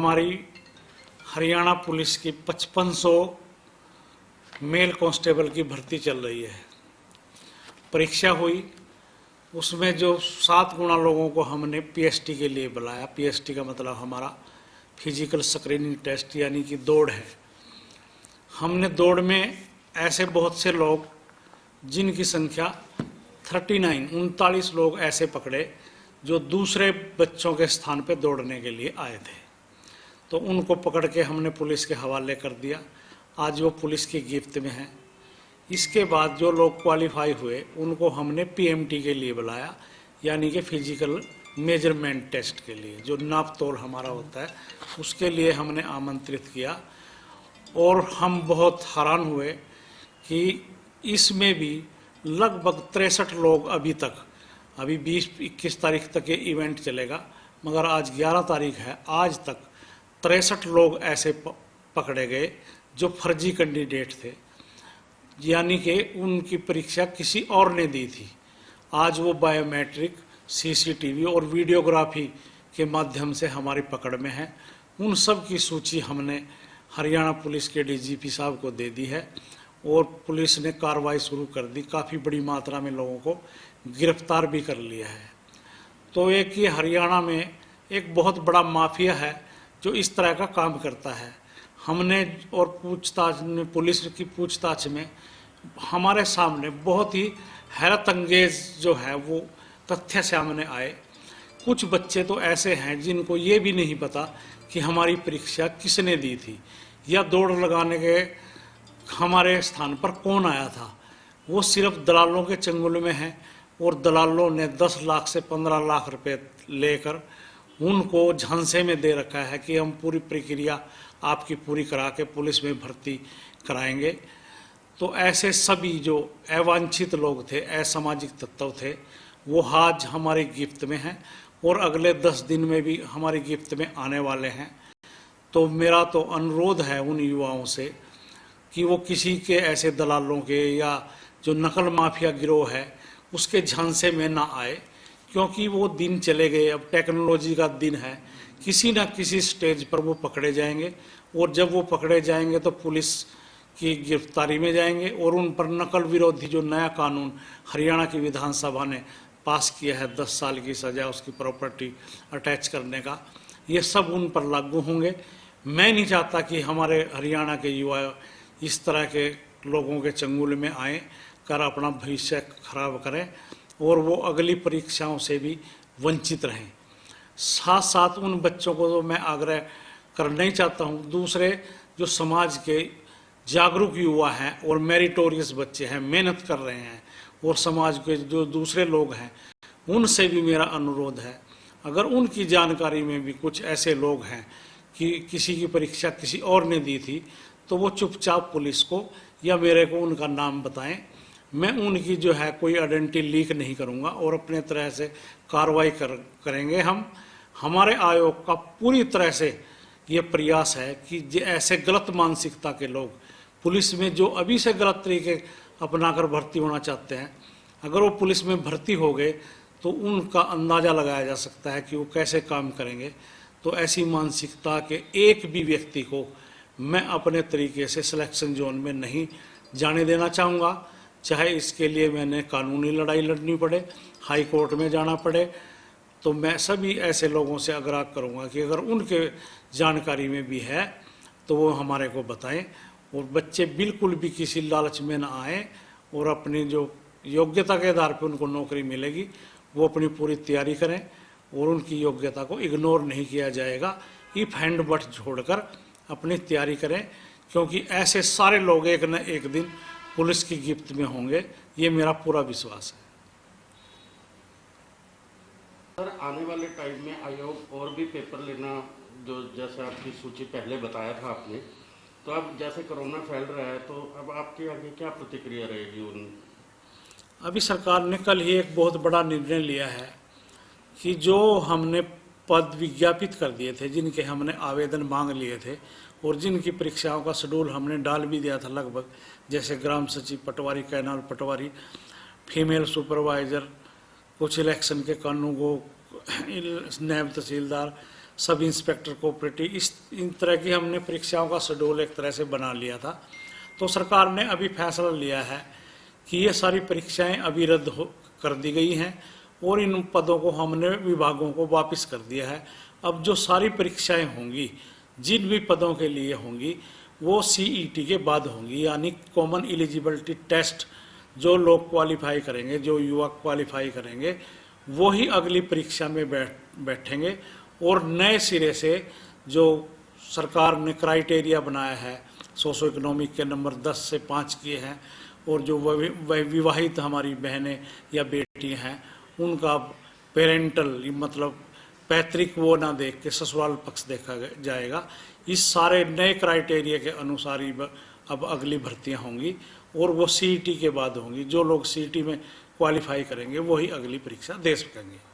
हमारी हरियाणा पुलिस की 5500 mail constable की भर्ती चल रही है। परीक्षा हुई, उसमें जो 7 गुना लोगों को हमने पीएसटी के लिए बुलाया। पीएसटी का मतलब हमारा फिजिकल स्क्रीनिंग टेस्ट यानी कि दौड़ है। हमने दौड़ में ऐसे बहुत से लोग जिनकी संख्या 39 लोग ऐसे पकड़े जो दूसरे बच्चों के स्थान पे दौड़ने के लिए आए थे, तो उनको पकड़ के हमने पुलिस के हवाले कर दिया। आज वो पुलिस की गिरफ्त में है। इसके बाद जो लोग क्वालिफाई हुए उनको हमने पीएमटी के लिए बुलाया, यानी कि फिजिकल मेजरमेंट टेस्ट के लिए, जो नाप तोल हमारा होता है, उसके लिए हमने आमंत्रित किया। और हम बहुत हैरान हुए कि इसमें भी लगभग 63 लोग अभी 20-21 तारीख तक ये इवेंट चलेगा, मगर आज 11 तारीख है, आज तक 63 लोग ऐसे पकड़े गए जो फर्जी कैंडिडेट थे, यानी कि उनकी परीक्षा किसी और ने दी थी। आज वो बायोमेट्रिक, सीसीटीवी और वीडियोग्राफी के माध्यम से हमारी पकड़ में है। उन सब की सूची हमने हरियाणा पुलिस के डीजीपी साहब को दे दी है और पुलिस ने कार्रवाई शुरू कर दी। काफ़ी बड़ी मात्रा में लोगों को गिरफ्तार भी कर लिया है। तो एक ये हरियाणा में एक बहुत बड़ा माफिया है जो इस तरह का काम करता है। हमने और पूछताछ में, पुलिस की पूछताछ में हमारे सामने बहुत ही हैरत अंगेज जो है वो तथ्य सामने आए। कुछ बच्चे तो ऐसे हैं जिनको ये भी नहीं पता कि हमारी परीक्षा किसने दी थी या दौड़ लगाने के हमारे स्थान पर कौन आया था। वो सिर्फ दलालों के चंगुल में है और दलालों ने 10 लाख से 15 लाख रुपए लेकर उनको झांसे में दे रखा है कि हम पूरी प्रक्रिया आपकी पूरी करा के पुलिस में भर्ती कराएंगे। तो ऐसे सभी जो अवांछित लोग थे, असामाजिक तत्व थे, वो आज हमारी गिरफ्त में हैं और अगले 10 दिन में भी हमारी गिरफ्त में आने वाले हैं। तो मेरा तो अनुरोध है उन युवाओं से कि वो किसी के ऐसे दलालों के या जो नकल माफिया गिरोह है उसके झांसे में ना आए, क्योंकि वो दिन चले गए। अब टेक्नोलॉजी का दिन है, किसी न किसी स्टेज पर वो पकड़े जाएंगे और जब वो पकड़े जाएंगे तो पुलिस की गिरफ्तारी में जाएंगे और उन पर नकल विरोधी जो नया कानून हरियाणा की विधानसभा ने पास किया है, 10 साल की सज़ा उसकी प्रॉपर्टी अटैच करने का, ये सब उन पर लागू होंगे। मैं नहीं चाहता कि हमारे हरियाणा के युवा इस तरह के लोगों के चंगुल में आए कर अपना भविष्य खराब करें और वो अगली परीक्षाओं से भी वंचित रहें। साथ साथ उन बच्चों को तो मैं आग्रह करना ही चाहता हूँ, दूसरे जो समाज के जागरूक युवा हैं और मेरिटोरियस बच्चे हैं, मेहनत कर रहे हैं, और समाज के जो दूसरे लोग हैं उनसे भी मेरा अनुरोध है, अगर उनकी जानकारी में भी कुछ ऐसे लोग हैं कि किसी की परीक्षा किसी और ने दी थी, तो वो चुपचाप पुलिस को या मेरे को उनका नाम बताएं। मैं उनकी जो है कोई आइडेंटिटी लीक नहीं करूंगा और अपने तरह से कार्रवाई करेंगे। हम हमारे आयोग का पूरी तरह से ये प्रयास है कि ऐसे गलत मानसिकता के लोग पुलिस में जो अभी से गलत तरीके अपनाकर भर्ती होना चाहते हैं, अगर वो पुलिस में भर्ती हो गए तो उनका अंदाज़ा लगाया जा सकता है कि वो कैसे काम करेंगे। तो ऐसी मानसिकता के एक भी व्यक्ति को मैं अपने तरीके से सिलेक्शन जोन में नहीं जाने देना चाहूँगा, चाहे इसके लिए मैंने कानूनी लड़ाई लड़नी पड़े, हाई कोर्ट में जाना पड़े। तो मैं सभी ऐसे लोगों से आग्रह करूँगा कि अगर उनके जानकारी में भी है तो वो हमारे को बताएं और बच्चे बिल्कुल भी किसी लालच में ना आए और अपनी जो योग्यता के आधार पर उनको नौकरी मिलेगी वो अपनी पूरी तैयारी करें और उनकी योग्यता को इग्नोर नहीं किया जाएगा। इफ हैंड बट छोड़कर अपनी तैयारी करें, क्योंकि ऐसे सारे लोग एक न एक दिन पुलिस की गिरफ्त में होंगे, ये मेरा पूरा विश्वास है। सर, आने वाले टाइम में आयोग और भी पेपर लेना, जो जैसे आपकी सूची पहले बताया था आपने, तो अब जैसे कोरोना फैल रहा है तो अब आपके आगे क्या प्रतिक्रिया रहेगी उन? अभी सरकार ने कल ही एक बहुत बड़ा निर्णय लिया है कि जो हमने पद विज्ञापित कर दिए थे, जिनके हमने आवेदन मांग लिए थे और जिनकी परीक्षाओं का शेड्यूल हमने डाल भी दिया था लगभग, जैसे ग्राम सचिव पटवारी, कैनाल पटवारी, फीमेल सुपरवाइज़र, कुछ इलेक्शन के कानूनगो, नायब तहसीलदार, सब इंस्पेक्टर कोऑपरेटिव, इन तरह की हमने परीक्षाओं का शेड्यूल एक तरह से बना लिया था। तो सरकार ने अभी फैसला लिया है कि ये सारी परीक्षाएं अभी रद्द कर दी गई हैं और इन पदों को हमने विभागों को वापस कर दिया है। अब जो सारी परीक्षाएं होंगी, जिन भी पदों के लिए होंगी, वो CET के बाद होंगी, यानी कॉमन एलिजिबिलिटी टेस्ट। जो लोग क्वालिफाई करेंगे, जो युवा क्वालिफाई करेंगे, वो ही अगली परीक्षा में बैठेंगे और नए सिरे से जो सरकार ने क्राइटेरिया बनाया है, सोशो इकोनॉमिक के नंबर 10 से 5 किए हैं, और जो विवाहित हमारी बहनें या बेटियां हैं, उनका पेरेंटल मतलब पैतृक वो ना देख के ससुराल पक्ष देखा जाएगा। इस सारे नए क्राइटेरिया के अनुसार ही अब अगली भर्तियां होंगी और वो CET के बाद होंगी। जो लोग CET में क्वालिफाई करेंगे वही अगली परीक्षा दे सकेंगे।